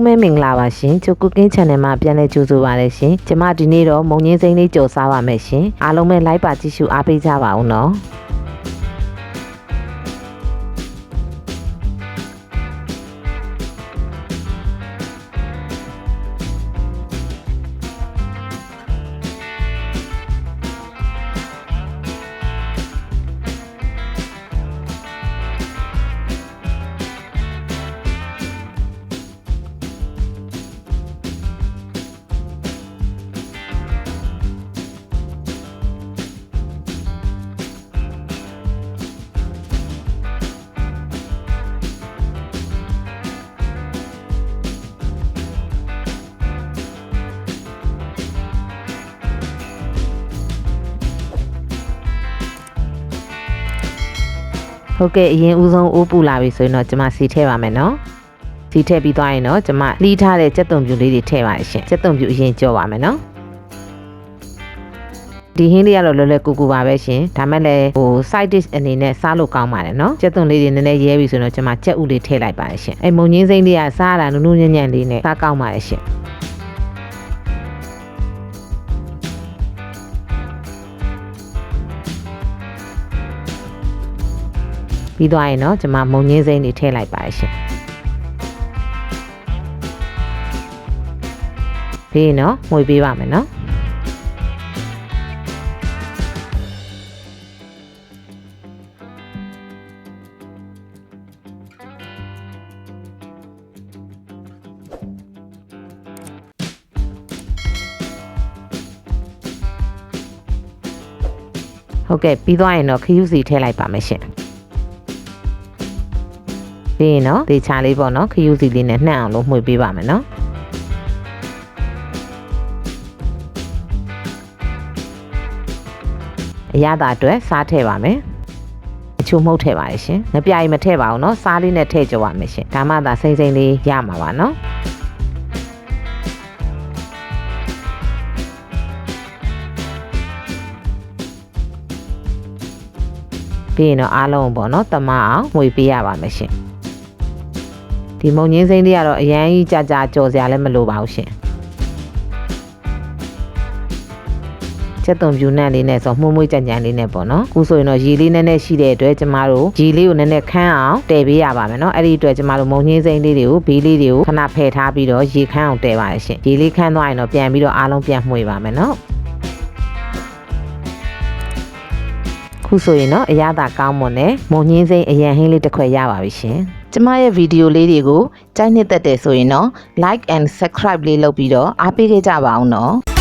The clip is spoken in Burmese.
လုံးပဲမင်္ဂလာပါရှင်ကျုပ်ကုကင်း channel မှာပြန်လည်ကြိုဆိုပါရရှင်ကျမဒီနေ့တော့မုံငင်းစိမ်းလေးကြော်စားပါမယ်ရှင်အားလုံးပဲ like ပါကြည့်ရှုအားပေးကြပါဦးနော်ဟုတ်ကဲ့အရင်ဦးဆုံးအိုးပူလာပြီဆိုရင်တော့ကျွန်မစီထည့်ပါမယ်နော်စီထည့်ပြီးသွားရင်တော့ကျွန်မလှီးထားတဲ့ကြက်သွန်ပြူလေးတွေထည့်ပါရှင်ကြက်သွန်ပြူအရင်ကြောပါမယ်နော်ဒီဟင်းလေးကတော့လွယ်လွယ်ကူကူပါပဲရှင်ဒါမဲ့လည်းside dish အနေနဲ့စားလို့ကောင်းပါတယ်နော်ကြက်သွန်လေးတွေနည်းနည်းရဲပြီဆိုတော့ကျွန်မကြက်ဥလေးထည့်လိုက်ပါတယ်ရှင်အဲ့မုံငင်းစိမ်းလေးကစားရတာနုနုညံ့ညံ့လေးနဲ့စားကောင်းပါတယ်ရှင်ပြီးသွားရင်တော့ကျွန်မမုံငင်းစိမ်းတွေထည့်လိုက်ပါရှင်ပြီးရင်တော့မှွေပေးပါမယ်နော်ဟုတ်ကဲ့ပြီးသွားရင်တော့ခရူးစီထည့်လိုက်ပါမယ်ရှင်ပြီးရင်တော့တေချာလေးပေါ့နော်ခရူးစီလေးနဲ့နှံ့အောင်လို့မှွေပေးပါမယ်နော်အရသာအတွက်စားထည့်ပါမယ်အချို့မှုတ်ထည့်ပါရရှင်ငပြားကြီးမထည့်ပါဘူးနော်စားလေးနဲ့ထည့်ကြပါမယ်ရှင်ဒါမှသာစိမ့်စိမ့်လေးရမှာပါနော်ပြီးရင်တော့အားလုံးပေါ့နော်တမအောင်မှွေပေးရပါမယ်ရှင်ဒီမုံငင်းစိမ်းလေးကတော့အရန်ကြီးကြာကြာကြော်စရာလည်းမလိုပါဘူးရှင်ချက်သွန်ပြူနဲ့လေးနဲ့ဆိုမှုမွေးကြံကြံလေးနဲ့ပေါ့နော်ခုဆိုရင်တော့ရေလေးနည်းနည်းရှိတဲ့အတွက်ကျမတို့ရေလေးကိုနည်းနည်းခန်းအောင်တည်ပေးရပါမယ်နော်အဲ့ဒီအတွက်ကျမတို့မုံငင်းစိမ်းလေးတွေကိုဘေးလေးတွေကိုခဏဖယ်ထားပြီးတော့ရေခန်းအောင်တည်ပါရရှင်ရေလေးခန်းသွားရင်တော့ပြန်ပြီးတော့အားလုံးပြန်မှွေပါမယ်နော်ခုဆိုရင်တော့အရသာကောင်းမွန်တဲ့မုံငင်းစိမ်းအရန်ဟင်းလေးတစ်ခွက်ရပါပြီရှင်ကျမရဲ့ဗီဒီယိုလေးတွေကိုကြိုက်နှစ်သက်တယ်ဆိုရင်တော့ like and subscribe လေးလုပ်ပြီးတော့အားပေးခဲ့ကြပါအောင်နော်